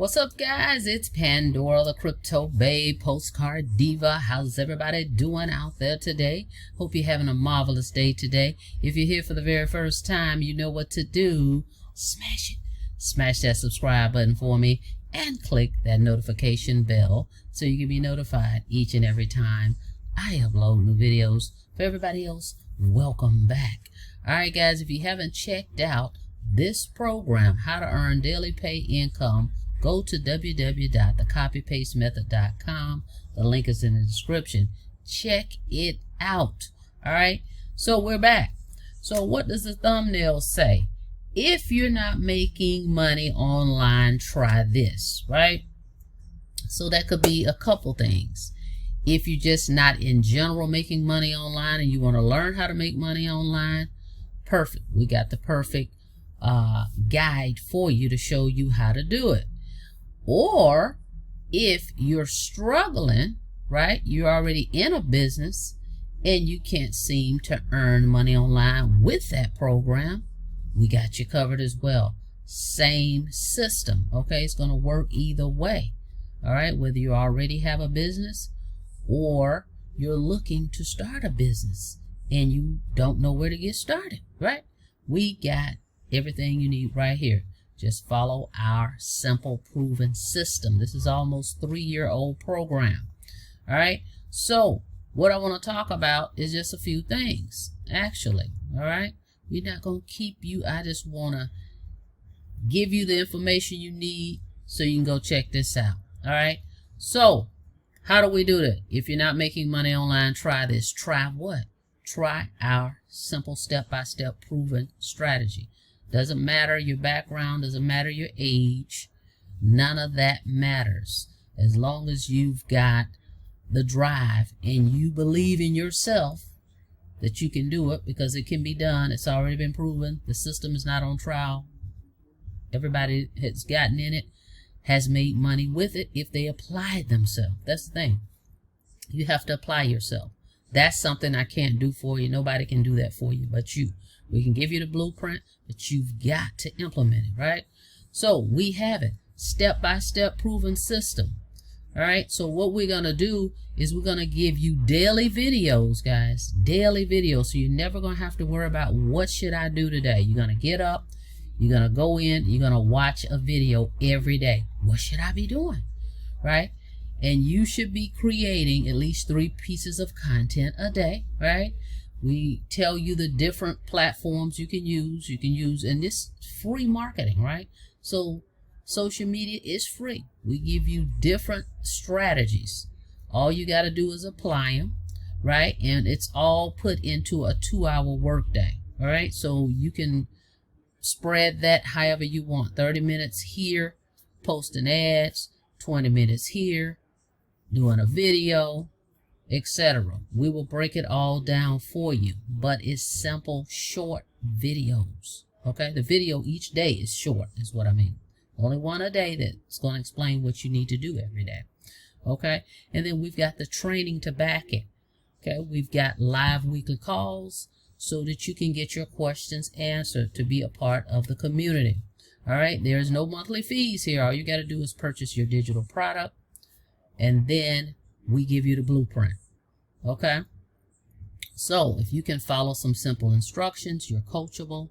What's up, guys? It's Pandora, the crypto babe, postcard diva. How's everybody doing out there today? Hope you're having a marvelous day today. If you're here for the very first time, you know what to do. Smash it. Smash that subscribe button for me and click that notification bell so you can be notified each and every time I upload new videos. For everybody else, welcome back. All right, guys, if you haven't checked out this program, How to Earn Daily Pay Income, go to www.thecopypastemethod.com. The link is in the description. Check it out. All right. So we're back. So what does the thumbnail say? If you're not making money online, try this, right? So that could be a couple things. If you're just not in general making money online and you want to learn how to make money online, perfect. We got the perfect guide for you to show you how to do it. Or if you're struggling, right, you're already in a business and you can't seem to earn money online with that program, we got you covered as well. Same system, okay? It's going to work either way, all right? Whether you already have a business or you're looking to start a business and you don't know where to get started, right? We got everything you need right here. Just follow our simple proven system. This is almost 3-year-old program. All right. So what I want to talk about is just a few things, actually. All right. We're not going to keep you. I just want to give you the information you need so you can go check this out. All right. So how do we do that? If you're not making money online, try this. Try what? Try our simple step-by-step proven strategy. Doesn't matter your background, doesn't matter your age, none of that matters. As long as you've got the drive and you believe in yourself that you can do it, because it can be done. It's already been proven. The system is not on trial. Everybody that's gotten in it has made money with it if they applied themselves. That's the thing. You have to apply yourself. That's something I can't do for you. Nobody can do that for you but you. We can give you the blueprint, but you've got to implement it, right? So we have it. Step-by-step proven system. All right. So what we're going to do is we're going to give you daily videos, guys. Daily videos. So you're never going to have to worry about what should I do today. You're going to get up. You're going to go in. You're going to watch a video every day. What should I be doing? Right? And you should be creating at least 3 pieces of content a day, right? We tell you the different platforms you can use. And this free marketing, right? So social media is free. We give you different strategies. All you got to do is apply them, right? And it's all put into a 2-hour workday, all right? So you can spread that however you want. 30 minutes here, posting ads, 20 minutes here, doing a video, etc. We will break it all down for you, but it's simple, short videos. Okay, the video each day is short, is what I mean. Only one a day that's going to explain what you need to do every day. Okay, and then we've got the training to back it. Okay, we've got live weekly calls so that you can get your questions answered to be a part of the community. All right, there's no monthly fees here. All you got to do is purchase your digital product, and then we give you the blueprint. Okay, so if you can follow some simple instructions, you're coachable,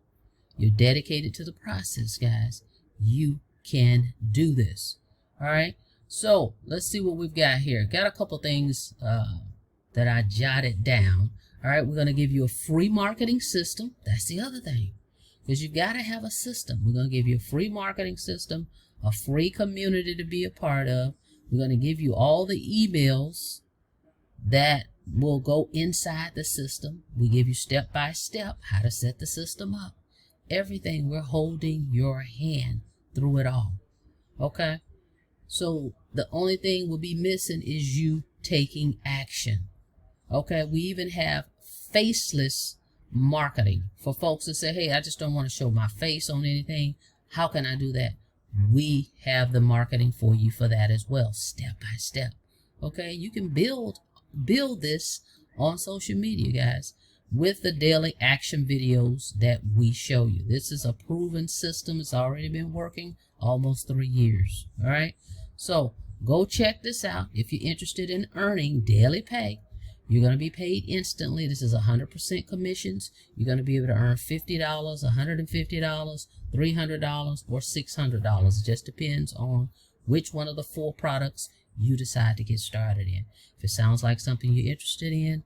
you're dedicated to the process, guys, you can do this. All right, so let's see what we've got here. Got a couple things that I jotted down. All right, we're going to give you a free marketing system. That's the other thing, because you got to have a system. We're going to give you a free marketing system, a free community to be a part of. We're going to give you all the emails that will go inside the system. We give you step by step how to set the system up. Everything. We're holding your hand through it all. Okay? So the only thing we'll be missing is you taking action. Okay? We even have faceless marketing for folks that say, hey, I just don't want to show my face on anything. How can I do that? We have the marketing for you for that as well, step by step. Okay, you can build this on social media, guys. with the daily action videos that we show you. This is a proven system. It's already been working almost 3 years. All right. So go check this out. If you're interested in earning daily pay, you're going to be paid instantly. This is 100% commissions. You're going to be able to earn $50, $150, $300, or $600. It just depends on which one of the 4 products you decide to get started in. If it sounds like something you're interested in,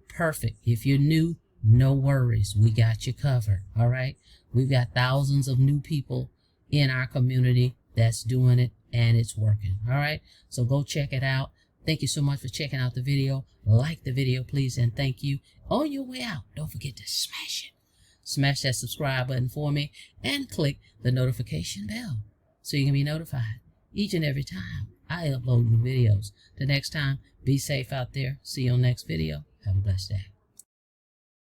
perfect. If you're new, no worries. We got you covered. All right. We've got thousands of new people in our community that's doing it, and it's working. All right. So go check it out. Thank you so much for checking out the video. Like the video, please, and thank you. On your way out, don't forget to smash it. Smash that subscribe button for me and click the notification bell so you can be notified each and every time I upload new videos. Till next time, be safe out there. See you on the next video. Have a blessed day.